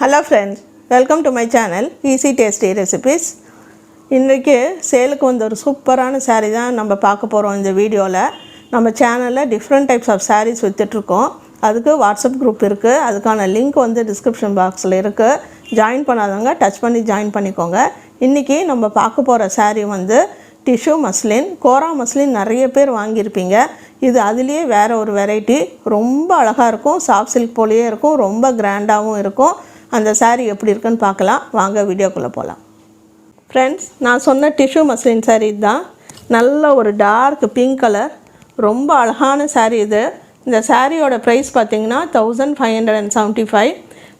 Hello friends, welcome to my channel Easy Tasty Recipes. இன்றைக்கு சேலுக்கு வந்த ஒரு சூப்பரான saree தான் நம்ம பார்க்க போகிறோம். இந்த வீடியோவில் நம்ம சேனலில் டிஃப்ரெண்ட் டைப்ஸ் ஆஃப் sarees விற்றுட்ருக்கோம். அதுக்கு வாட்ஸ்அப் குரூப் இருக்குது. அதுக்கான லிங்க் வந்து டிஸ்கிரிப்ஷன் பாக்ஸில் இருக்குது. ஜாயின் பண்ணாதவங்க டச் பண்ணி ஜாயின் பண்ணிக்கோங்க. இன்றைக்கி நம்ம பார்க்க போகிற saree வந்து டிஷ்யூ மஸ்லின், கோரா மஸ்லின் நிறைய பேர் வாங்கியிருப்பீங்க. இது அதுலேயே வேறு ஒரு வெரைட்டி, ரொம்ப அழகாக இருக்கும். சாஃப்ட் சில்க் போலேயே இருக்கும், ரொம்ப கிராண்டாகவும் இருக்கும். அந்த saree எப்படி இருக்குன்னு பார்க்கலாம். வாங்க வீடியோக்குள்ளே போகலாம். ஃப்ரெண்ட்ஸ், நான் சொன்ன டிஷ்யூ மஸ்லின் saree தான். நல்ல ஒரு டார்க் பிங்க் கலர், ரொம்ப அழகான saree இது. இந்த சாரியோட ப்ரைஸ் பார்த்திங்கன்னா 1575.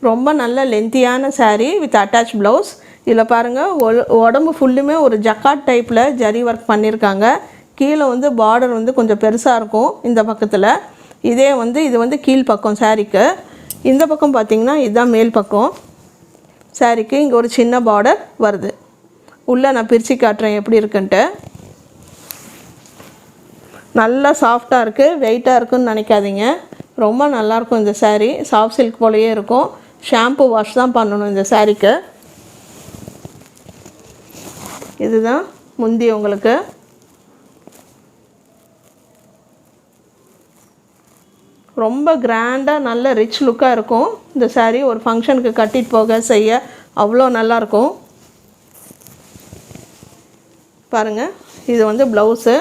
ரொம்ப நல்ல லென்த்தியான saree வித் அட்டாச் ப்ளவுஸ். இதில் பாருங்கள், உடம்பு ஃபுல்லுமே ஒரு ஜக்காட் டைப்பில் ஜரி ஒர்க் பண்ணியிருக்காங்க. கீழே வந்து பார்டர் வந்து கொஞ்சம் பெருசாக இருக்கும் இந்த பக்கத்தில். இதே வந்து இது வந்து கீழ் பக்கம் சாரீக்கு. இந்த பக்கம் பார்த்திங்கன்னா இதுதான் மேல் பக்கம் சாரீக்கு. இங்கே ஒரு சின்ன பார்டர் வருது. உள்ளே நான் பிரித்து காட்டுறேன் எப்படி இருக்குன்ட்டு. நல்லா சாஃப்டாக இருக்குது, வெயிட்டாக இருக்குதுன்னு நினைக்காதீங்க. ரொம்ப நல்லாயிருக்கும் இந்த saree. சாஃப்ட் சில்க் போலேயே இருக்கும். ஷாம்பு வாஷ் தான் பண்ணணும் இந்த சாரீக்கு. இதுதான் முந்தி உங்களுக்கு. ரொம்ப கிராண்டாக நல்ல ரிச் லுக்காக இருக்கும் இந்த saree. ஒரு ஃபங்க்ஷனுக்கு கட்டிட்டு போக செய்ய அவ்வளோ நல்லாயிருக்கும். பாருங்கள், இது வந்து ப்ளவுஸு.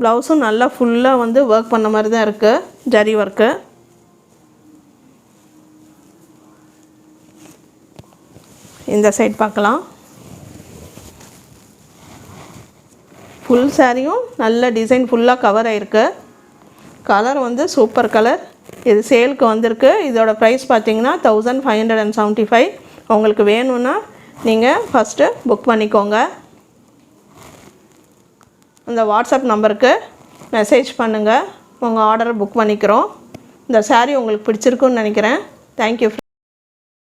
ப்ளவுஸும் நல்லா ஃபுல்லாக வந்து ஒர்க் பண்ண மாதிரி தான் இருக்குது, ஜரி ஒர்க்கு. இந்த சைட் பார்க்கலாம். ஃபுல் சாரியும் நல்ல டிசைன் ஃபுல்லாக கவர் ஆகிருக்கு. கலர் வந்து சூப்பர் கலர். இது சேலுக்கு வந்திருக்கு. இதோட ப்ரைஸ் பார்த்திங்கன்னா 1575. உங்களுக்கு வேணும்னா நீங்கள் ஃபஸ்ட்டு புக் பண்ணிக்கோங்க. அந்த வாட்ஸ்அப் நம்பருக்கு மெசேஜ் பண்ணுங்கள், உங்கள் ஆர்டரை புக் பண்ணிக்கிறோம். இந்த saree உங்களுக்கு பிடிச்சிருக்குன்னு நினைக்கிறேன். தேங்க்யூ.